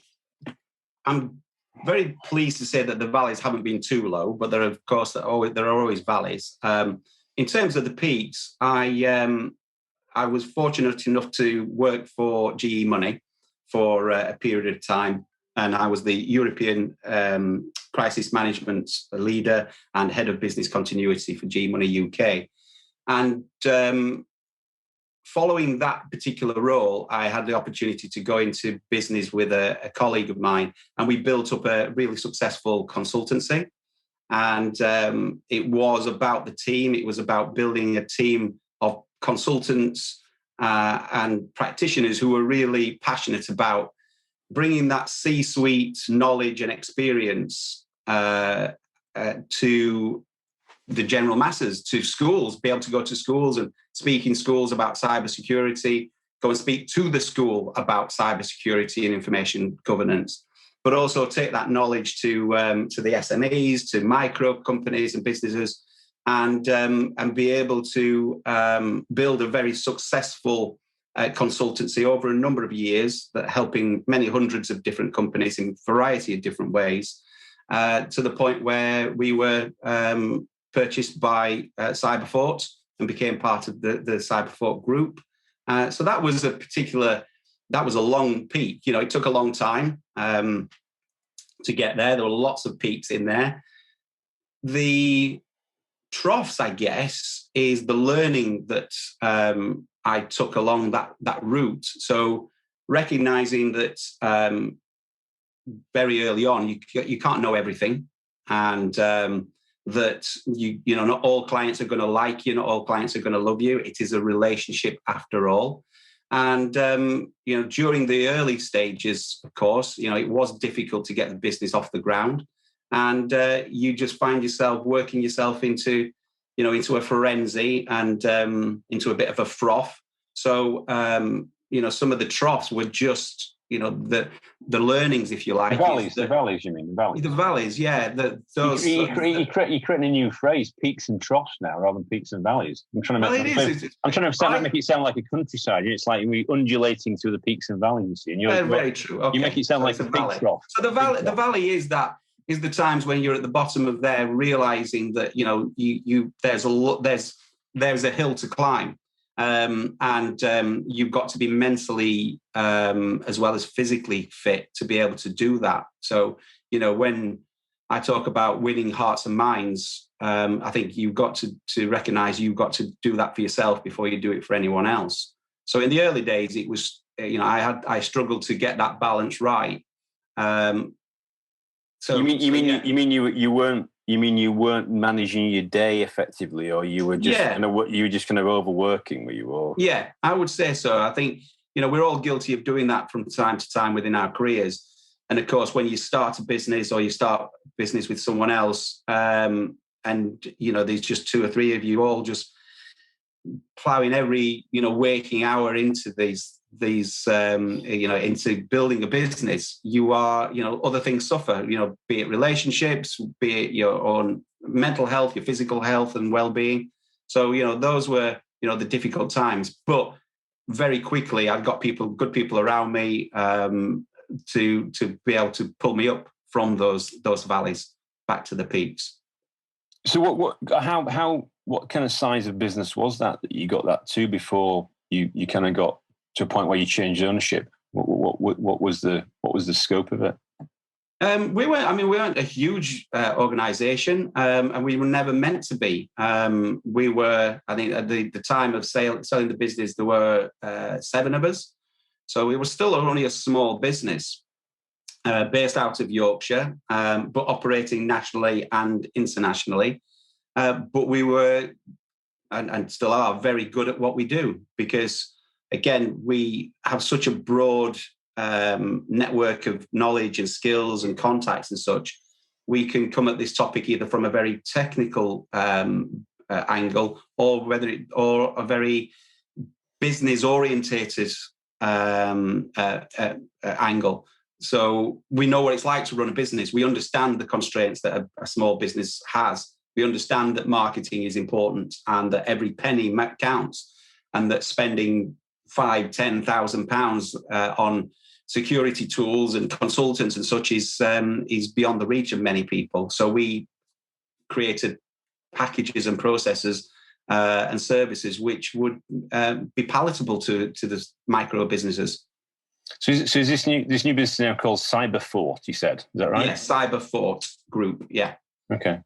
I'm very pleased to say that the valleys haven't been too low, but there are always valleys. In terms of the peaks, I was fortunate enough to work for GE Money for a period of time, and I was the European crisis management leader and head of business continuity for GE Money UK. And following that particular role, I had the opportunity to go into business with a colleague of mine, and we built up a really successful consultancy. And it was about the team. It was about building a team of consultants and practitioners who were really passionate about bringing that C-suite knowledge and experience to the general masses, to schools, be able to go to schools and speak in schools about cybersecurity, go and speak to the school about cybersecurity and information governance, but also take that knowledge to the SMEs, to micro companies and businesses, and be able to build a very successful consultancy over a number of years, that helping many hundreds of different companies in a variety of different ways, to the point where we were purchased by Cyberfort and became part of the Cyberfort group. So that was a long peak. It took a long time to get there. There were lots of peaks in there. The troughs, I guess, is the learning that I took along that route. So recognizing that very early on, you can't know everything, and that not all clients are going to like you, not all clients are going to love you. It is a relationship after all. And during the early stages, of course, it was difficult to get the business off the ground, and you just find yourself working yourself into a frenzy and into a bit of a froth. So some of the troughs were just the learnings, if you like. The valleys, you mean? The valleys, yeah. You're creating a new phrase, peaks and troughs now, rather than peaks and valleys. I'm trying to make it sound like a countryside. It's like we're undulating through the peaks and valleys. And very true. Okay. You make it sound like a big trough. So the valley is the times when you're at the bottom of there, realizing that there's a hill to climb. And you've got to be mentally as well as physically fit to be able to do that. So, when I talk about winning hearts and minds, I think you've got to recognize you've got to do that for yourself before you do it for anyone else. So in the early days, it was, I struggled to get that balance right. So you weren't managing your day effectively, or you were just kind of overworking, were you? Or yeah, I would say so. I think we're all guilty of doing that from time to time within our careers. And of course, when you start a business or you start business with someone else, and there's just two or three of you all just ploughing every waking hour into these into building a business, you are other things suffer, be it relationships, be it your own mental health, your physical health and well-being. So those were the difficult times, but very quickly I've got good people around me to be able to pull me up from those valleys back to the peaks. So what kind of size of business was that you got that to before you kind of got to a point where you changed ownership? What was the scope of it? We weren't a huge organisation, and we were never meant to be. We were, I think, at the time of selling the business, there were 7 of us. So we were still only a small business based out of Yorkshire, but operating nationally and internationally. But we were, and still are, very good at what we do because, again, we have such a broad network of knowledge and skills and contacts and such. We can come at this topic either from a very technical angle or a very business orientated angle. So we know what it's like to run a business. We understand the constraints that a small business has. We understand that marketing is important and that every penny counts, and that spending £5,000-10,000 on security tools and consultants and such is beyond the reach of many people. So we created packages and processes and services which would be palatable to the micro businesses. So is this new business now called Cyberfort, you said? Is that right? Yeah, Cyberfort Group, yeah. Okay.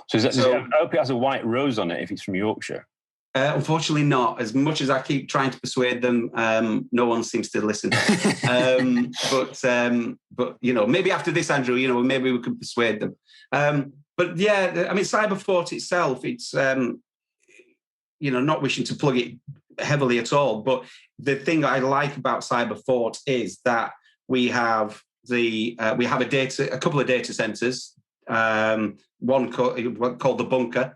So I hope it has a white rose on it if it's from Yorkshire. Unfortunately not. As much as I keep trying to persuade them, no one seems to listen. But maybe after this, Andrew, maybe we can persuade them. But yeah, I mean, Cyberfort itself, it's not wishing to plug it heavily at all, but the thing I like about Cyberfort is that we have a couple of data centers. One called the Bunker.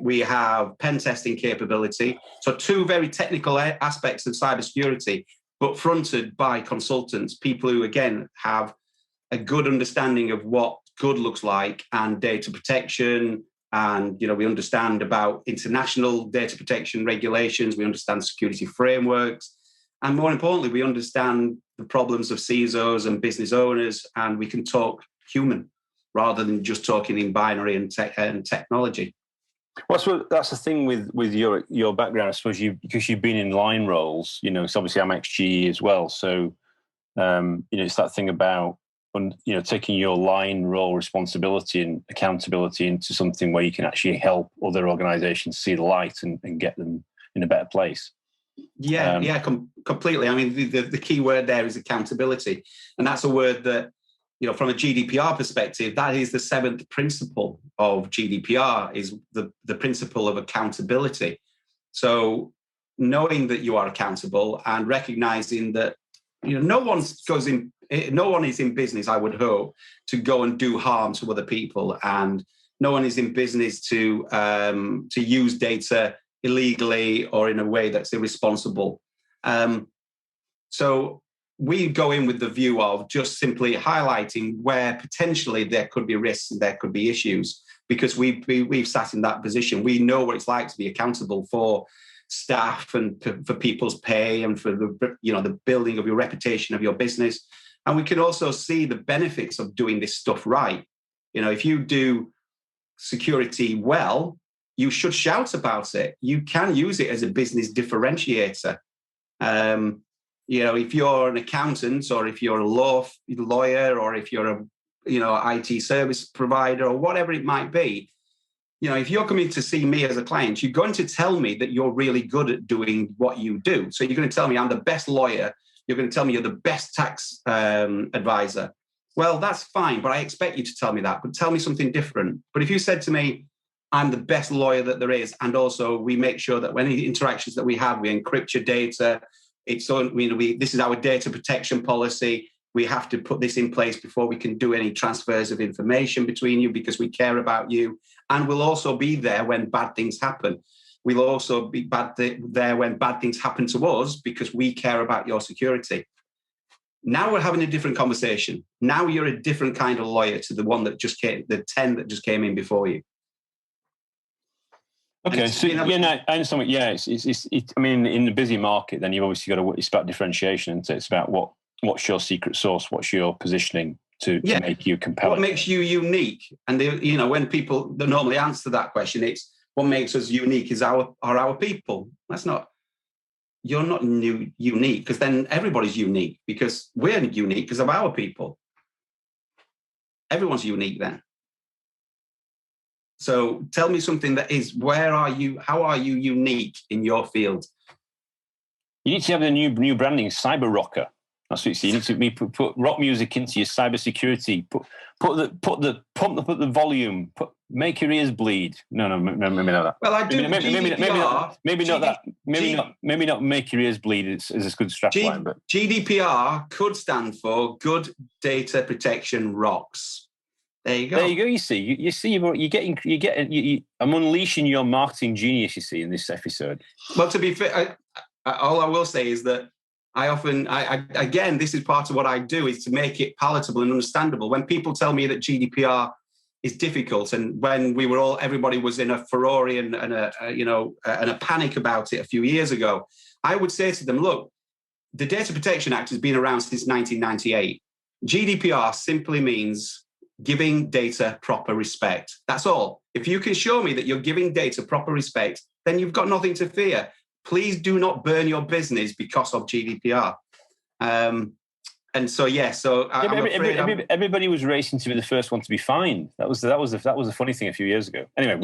We have pen testing capability. So 2 very technical aspects of cybersecurity, but fronted by consultants, people who, again, have a good understanding of what good looks like and data protection. And, we understand about international data protection regulations. We understand security frameworks. And more importantly, we understand the problems of CISOs and business owners, and we can talk human rather than just talking in binary and technology. Well, that's the thing with your background, I suppose, because you've been in line roles, so obviously I'm ex-GE as well. So, it's that thing about, taking your line role responsibility and accountability into something where you can actually help other organizations see the light and get them in a better place. Yeah, completely. I mean, the key word there is accountability. And that's a word that, from a GDPR perspective, that is the 7th principle of GDPR, is the principle of accountability. So knowing that you are accountable and recognizing that, no one is in business, I would hope, to go and do harm to other people. And no one is in business to use data illegally or in a way that's irresponsible. So we go in with the view of just simply highlighting where potentially there could be risks and there could be issues, because we've sat in that position. We know what it's like to be accountable for staff and for people's pay and for the building of your reputation of your business. And we can also see the benefits of doing this stuff right. If you do security well, you should shout about it. You can use it as a business differentiator. If you're an accountant, or if you're a lawyer, or if you're a IT service provider, or whatever it might be, if you're coming to see me as a client, you're going to tell me that you're really good at doing what you do. So you're going to tell me I'm the best lawyer. You're going to tell me you're the best tax advisor. Well, that's fine, but I expect you to tell me that. But tell me something different. But if you said to me, I'm the best lawyer that there is, and also we make sure that when any interactions that we have, we encrypt your data. It's so, this is our data protection policy. We have to put this in place before we can do any transfers of information between you because we care about you. And we'll also be there when bad things happen. We'll also be there when bad things happen to us because we care about your security. Now we're having a different conversation. Now you're a different kind of lawyer to the one that just came, the 10 that just came in before you. Okay, so I understand. I mean, in the busy market, then you've obviously got to. It's about differentiation, and it's about what's your secret sauce, what's your positioning to make you compelling. What makes you unique? And when people normally answer that question, it's what makes us unique is our people. That's not. You're not unique because then everybody's unique because we're unique because of our people. Everyone's unique then. So tell me something that is, where are you? How are you unique in your field? You need to have a new branding, Cyber Rocker. That's what you see. You need to put rock music into your cybersecurity. Put the volume. Make your ears bleed. No, maybe not that. Well, I do. Maybe not make your ears bleed is a good strapline. But GDPR could stand for Good Data Protection Rocks. There you go. There you go. You see. I'm unleashing your marketing genius. You see in this episode. Well, to be fair, all I will say is that again, this is part of what I do is to make it palatable and understandable. When people tell me that GDPR is difficult, and when everybody was in a furore and a panic about it a few years ago, I would say to them, look, the Data Protection Act has been around since 1998. GDPR simply means giving data proper respect. That's all. If you can show me that you're giving data proper respect, then you've got nothing to fear. Please do not burn your business because of GDPR. Everybody was racing to be the first one to be fined. That was a funny thing a few years ago. Anyway,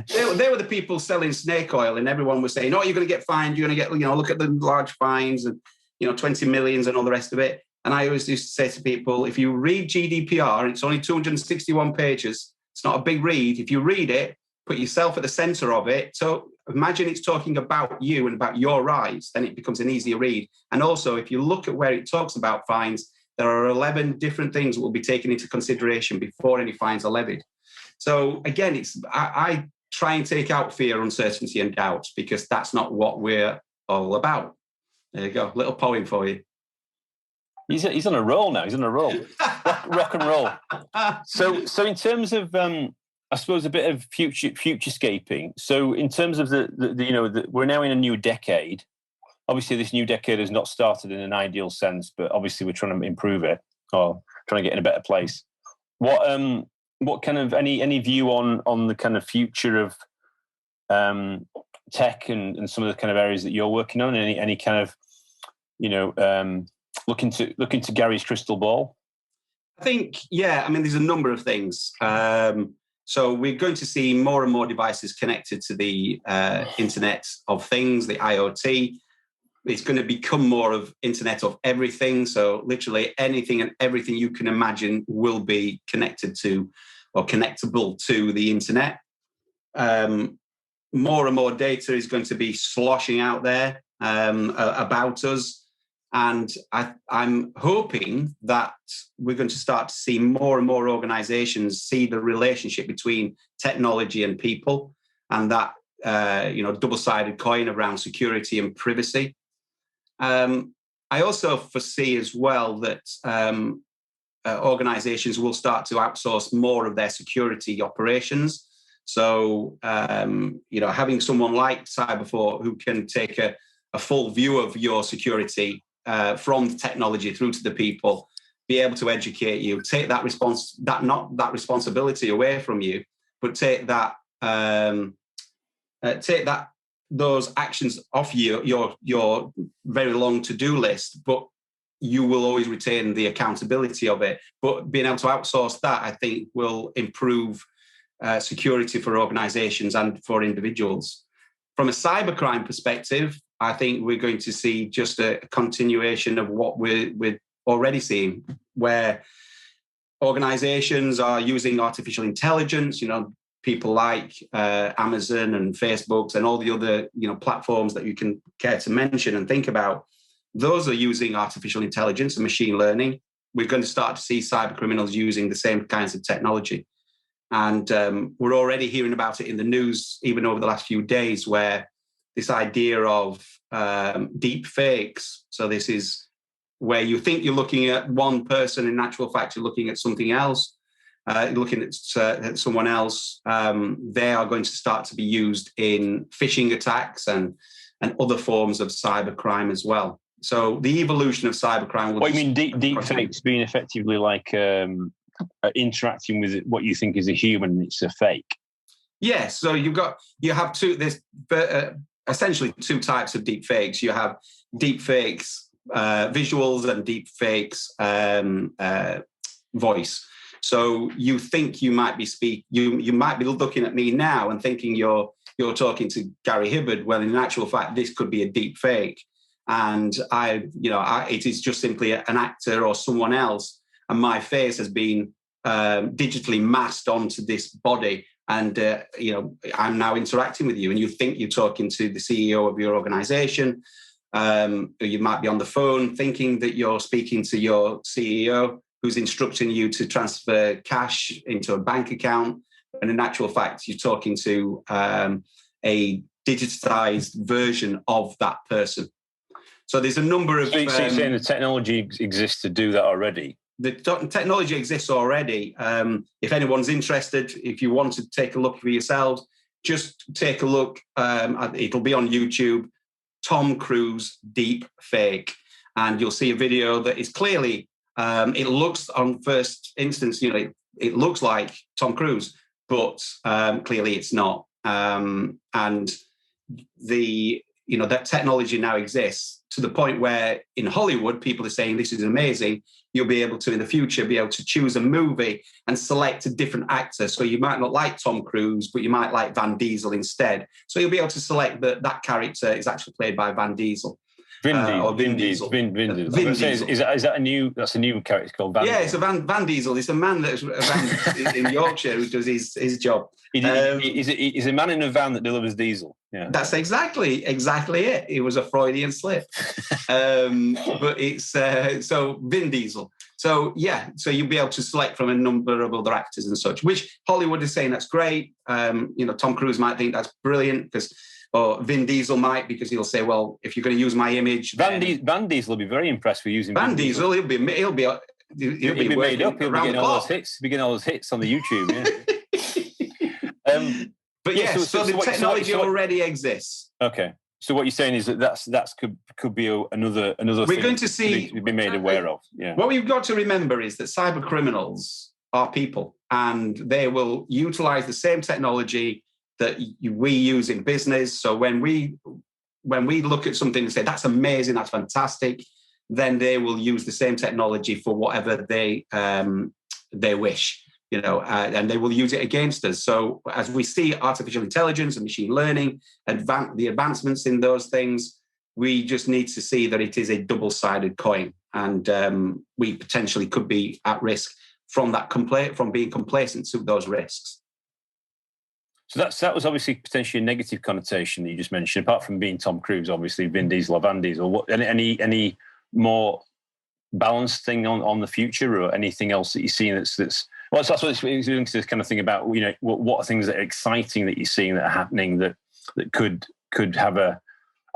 they were the people selling snake oil, and everyone was saying, "Oh, you're going to get fined. You're going to get, look at the large fines and 20 millions and all the rest of it." And I always used to say to people, if you read GDPR, it's only 261 pages. It's not a big read. If you read it, put yourself at the center of it. So imagine it's talking about you and about your rights, then it becomes an easier read. And also, if you look at where it talks about fines, there are 11 different things that will be taken into consideration before any fines are levied. So again, I try and take out fear, uncertainty, and doubt because that's not what we're all about. There you go, little poem for you. He's on a roll now. He's on a roll, rock and roll. So in terms of I suppose a bit of futurescaping. So in terms of we're now in a new decade. Obviously, this new decade has not started in an ideal sense, but obviously we're trying to improve it or trying to get in a better place. What kind of any view on the kind of future of tech and some of the kind of areas that you're working on? Any kind of look into Gary's crystal ball? I think, there's a number of things. So we're going to see more and more devices connected to the Internet of Things, the IoT. It's going to become more of Internet of Everything. So literally anything and everything you can imagine will be connected to or connectable to the Internet. More and more data is going to be sloshing out there about us. And I'm hoping that we're going to start to see more and more organizations see the relationship between technology and people and that, double-sided coin around security and privacy. I also foresee as well that organizations will start to outsource more of their security operations. So, having someone like Cyber4 who can take a full view of your security from the technology through to the people, be able to educate you, take that responsibility away from you, but take those actions off your very long to-do list, but you will always retain the accountability of it. But being able to outsource that, I think, will improve security for organizations and for individuals. From a cybercrime perspective, I think we're going to see just a continuation of what we're already seeing, where organizations are using artificial intelligence, people like Amazon and Facebook and all the other, platforms that you can care to mention and think about. Those are using artificial intelligence and machine learning. We're going to start to see cyber criminals using the same kinds of technology. And we're already hearing about it in the news, even over the last few days, where this idea of deep fakes. So this is where you think you're looking at one person, in actual fact, you're looking at something else, looking at someone else. They are going to start to be used in phishing attacks and other forms of cybercrime as well. So the evolution of cybercrime. What do you mean deep fakes being effectively like interacting with what you think is a human and it's a fake? Yes. So you have essentially two types of deep fakes. You have deep fakes visuals and deep fakes voice. So you think you might be you might be looking at me now and thinking you're talking to Gary Hibberd. Well, in actual fact, this could be a deep fake. And it is just simply an actor or someone else, and my face has been digitally masked onto this body, and I'm now interacting with you, and you think you're talking to the CEO of your organization. You might be on the phone thinking that you're speaking to your CEO, who's instructing you to transfer cash into a bank account, and in actual fact, you're talking to a digitized version of that person. So there's a number of... So you're saying the technology exists to do that already? The technology exists already. If anyone's interested, if you want to take a look for yourselves, just take a look. It'll be on YouTube, Tom Cruise deep fake. And you'll see a video that is clearly, it looks on first instance, it looks like Tom Cruise, but clearly it's not. And that technology now exists to the point where in Hollywood, people are saying this is amazing. You'll be able to, in the future, be able to choose a movie and select a different actor. So you might not like Tom Cruise, but you might like Van Diesel instead. So you'll be able to select that character is actually played by Van Diesel. Vin Diesel. Is that a new? That's a new character called Van Diesel. Yeah, it's a Van Diesel. It's a man that's in Yorkshire who does his job. He's a man in a van that delivers diesel. Yeah, that's exactly it. It was a Freudian slip. But it's so Vin Diesel. So yeah, so you'll be able to select from a number of other actors and such, which Hollywood is saying that's great. Tom Cruise might think that's brilliant or Vin Diesel might, because he'll say, well, if you're going to use my image... Van Diesel will be very impressed with using Van Diesel. He'll be made up. He'll be getting all those hits. Be getting all those hits on the YouTube, yeah. But yeah, so the technology already exists. Okay. So what you're saying is that could be another We're thing going to see... to be made aware of. Yeah. What we've got to remember is that cyber criminals are people, and they will utilize the same technology that we use in business. So when we look at something and say, that's amazing, that's fantastic, then they will use the same technology for whatever they wish, and they will use it against us. So as we see artificial intelligence and machine learning, the advancements in those things, we just need to see that it is a double-sided coin, and we potentially could be at risk from being complacent to those risks. So that was obviously potentially a negative connotation that you just mentioned. Apart from being Tom Cruise, obviously Vin Diesel or Van Diesel. Any more balanced thing on the future, or anything else that you're seeing that's well, that's what it's doing to this kind of thing about what are things that are exciting that you're seeing that are happening that could have a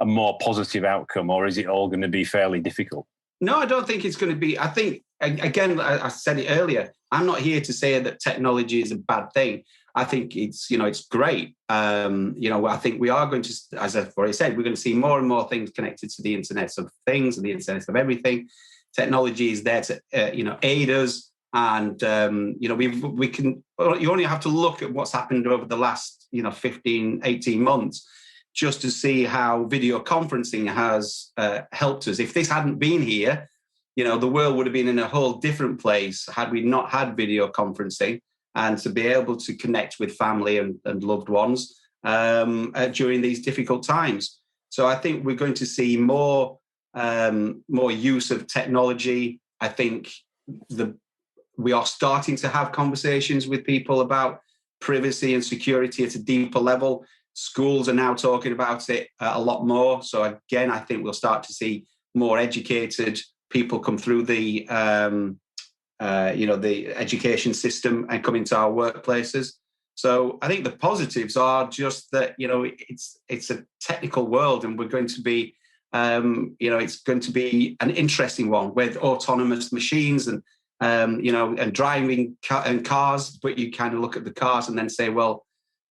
more positive outcome, or is it all going to be fairly difficult? No, I don't think it's going to be. I think, again, I said it earlier, I'm not here to say that technology is a bad thing. I think it's great. I think we are going to, as I've already said, we're going to see more and more things connected to the Internet of Things and the Internet of Everything. Technology is there to, aid us. And, we can, you only have to look at what's happened over the last, 15, 18 months, just to see how video conferencing has helped us. If this hadn't been here, the world would have been in a whole different place had we not had video conferencing, and to be able to connect with family and loved ones during these difficult times. So I think we're going to see more use of technology. I think we are starting to have conversations with people about privacy and security at a deeper level. Schools are now talking about it a lot more. So again, I think we'll start to see more educated people come through the the education system and come into our workplaces. So I think the positives are just that, it's a technical world, and we're going to be, it's going to be an interesting one with autonomous machines and, and driving and cars. But you kind of look at the cars and then say, well,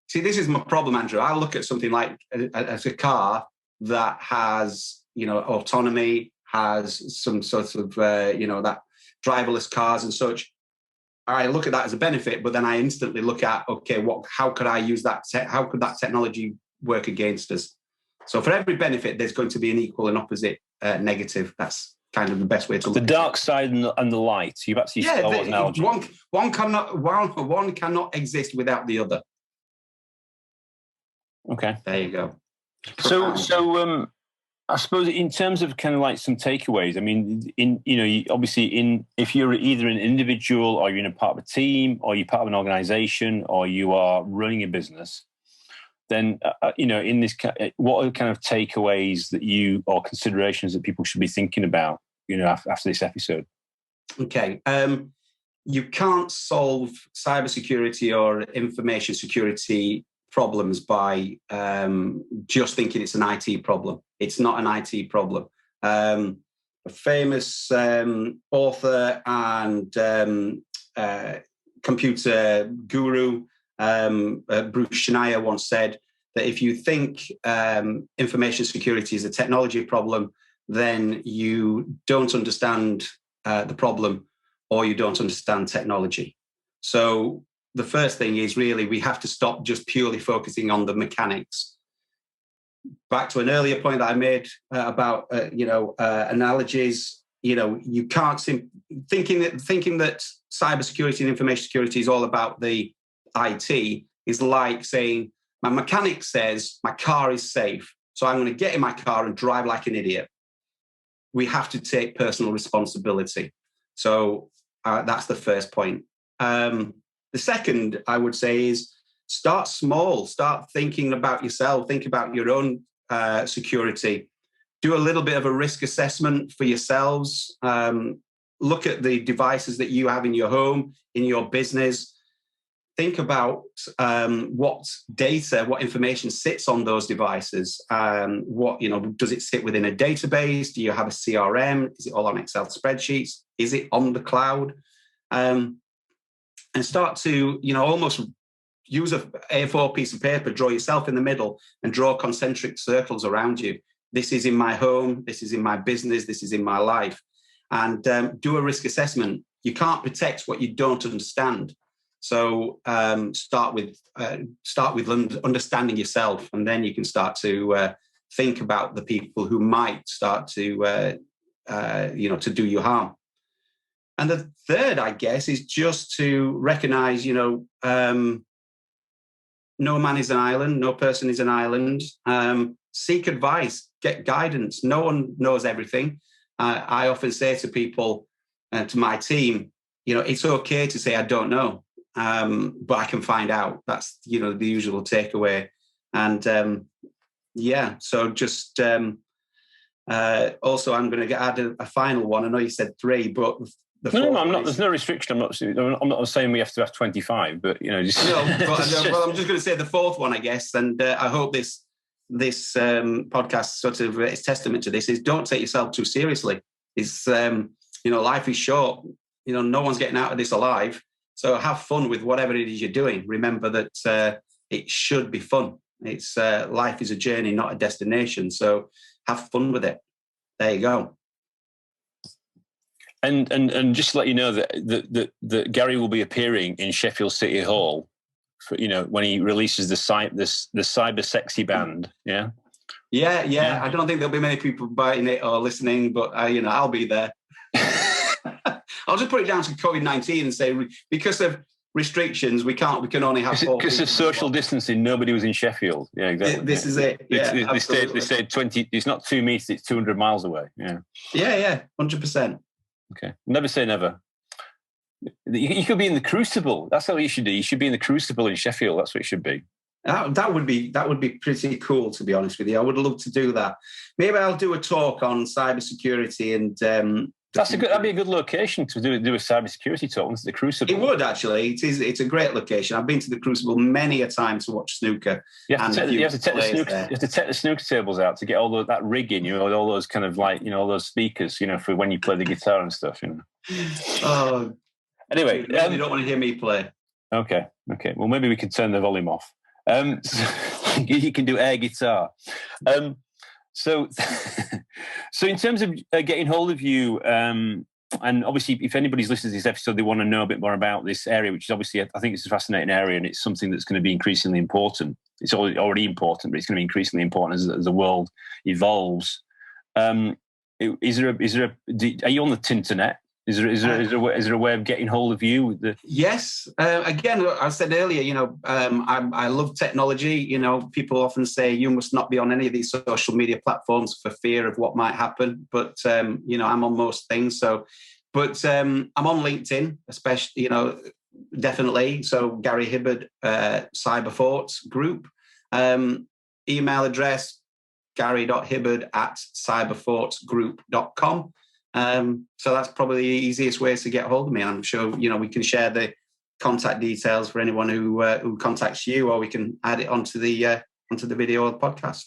see, this is my problem, Andrew. I look at something like a car that has, autonomy, has some sort of, that driverless cars and such. I look at that as a benefit, but then I instantly look at, okay, how could I use that? How could that technology work against us? So for every benefit, there's going to be an equal and opposite negative. That's kind of the best way to look at it. The dark side and the light. You've actually an analogy. One cannot exist without the other. Okay. There you go. So I suppose in terms of kind of like some takeaways, I mean, if you're either an individual or you're in a part of a team or you're part of an organization or you are running a business, then, in this, what are kind of takeaways that or considerations that people should be thinking about, after this episode? Okay. You can't solve cybersecurity or information security problems by just thinking it's an IT problem. It's not an IT problem. A famous author and computer guru, Bruce Schneier, once said that if you think information security is a technology problem, then you don't understand the problem, or you don't understand technology. So the first thing is really we have to stop just purely focusing on the mechanics. Back to an earlier point that I made about analogies. You can't thinking that cybersecurity and information security is all about the IT is like saying my mechanic says my car is safe, so I'm going to get in my car and drive like an idiot. We have to take personal responsibility. So that's the first point. The second, I would say, is start small. Start thinking about yourself. Think about your own security. Do a little bit of a risk assessment for yourselves. Look at the devices that you have in your home, in your business. Think about what data, what information sits on those devices. Does it sit within a database? Do you have a CRM? Is it all on Excel spreadsheets? Is it on the cloud? And start to, almost use a A4 piece of paper, draw yourself in the middle and draw concentric circles around you. This is in my home. This is in my business. This is in my life. And do a risk assessment. You can't protect what you don't understand. So start with understanding yourself, and then you can start to think about the people who might start to do you harm. And the third, I guess, is just to recognize, no man is an island, no person is an island. Seek advice, get guidance. No one knows everything. I often say to people, to my team, it's okay to say I don't know, but I can find out. That's, the usual takeaway. And so just also I'm going to add a final one. I know you said 3, but No, I'm not. There's no restriction. I'm not saying we have to have 25, but just. Well, I'm just going to say the 4th one, I guess, and I hope this podcast sort of is testament to this. Is don't take yourself too seriously. It's life is short. No one's getting out of this alive. So have fun with whatever it is you're doing. Remember that it should be fun. It's life is a journey, not a destination. So have fun with it. There you go. And just to let you know that Gary will be appearing in Sheffield City Hall, for, when he releases the cyber sexy band. Yeah. I don't think there'll be many people buying it or listening, but I'll be there. I'll just put it down to COVID-19 and say because of restrictions, we can only have 4 because of social distancing. Nobody was in Sheffield. Yeah, exactly. This is it. Yeah, they stayed 20. It's not 2 meters. It's 200 miles away. Yeah. Yeah. 100%. Okay. Never say never. You could be in the Crucible. That's what you should do. You should be in the Crucible in Sheffield. That's what it should be. That would be pretty cool, to be honest with you. I would love to do that. Maybe I'll do a talk on cybersecurity and. That'd be a good location to do a cybersecurity talk. It's the Crucible. It would actually. It's a great location. I've been to the Crucible many a time to watch snooker. You have to take the snooker tables out to get all that rigging. All those kind of all those speakers. For when you play the guitar and stuff. Oh. Anyway, you don't want to hear me play. Okay. Well, maybe we could turn the volume off. You can do air guitar. So in terms of getting hold of you, and obviously, if anybody's listening to this episode, they want to know a bit more about this area, which is obviously, I think it's a fascinating area, and it's something that's going to be increasingly important. It's already important, but it's going to be increasingly important as the world evolves. Are you on the Tinternet? Is there a way of getting hold of you? Yes. Again, I said earlier, I love technology. People often say you must not be on any of these social media platforms for fear of what might happen. But, I'm on most things. But I'm on LinkedIn, especially, definitely. So Gary Hibberd, Cyberforts Group. Email address, gary.hibberd@cyberfortsgroup.com. So that's probably the easiest way to get hold of me. And I'm sure, we can share the contact details for anyone who contacts you, or we can add it onto the video or the podcast.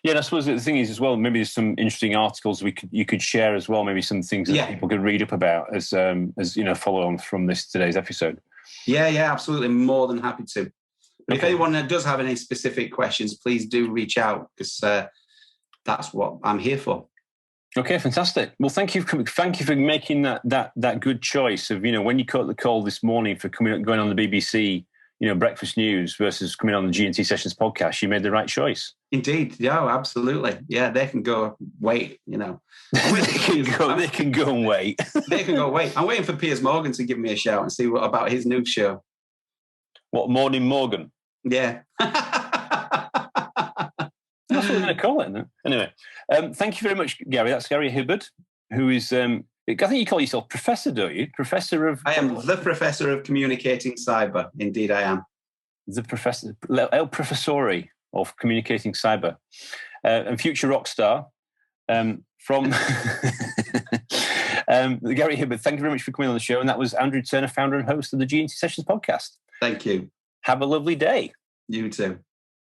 Yeah, and I suppose the thing is as well, maybe there's some interesting articles you could share as well, maybe some things that people could read up about as follow on from today's episode. Yeah, absolutely. More than happy to. But if anyone does have any specific questions, please do reach out, because that's what I'm here for. Okay, fantastic. Well, thank you for making that good choice of when you caught the call this morning for going on the BBC, breakfast news versus coming on the G&T Sessions podcast. You made the right choice. Indeed, yeah, absolutely. Yeah, they can go wait. They can go and wait. They can go wait. I'm waiting for Piers Morgan to give me a shout and see what about his new show. What, Morning Morgan? Yeah. That's what we're going to call it. No? Anyway, thank you very much, Gary. That's Gary Hibberd, who is, I think you call yourself Professor, don't you? Professor of... I am the Professor of Communicating Cyber. Indeed, I am. The Professor, El Professore of Communicating Cyber. And future rock star from... Gary Hibberd, thank you very much for coming on the show. And that was Andrew Turner, founder and host of the G&T Sessions podcast. Thank you. Have a lovely day. You too.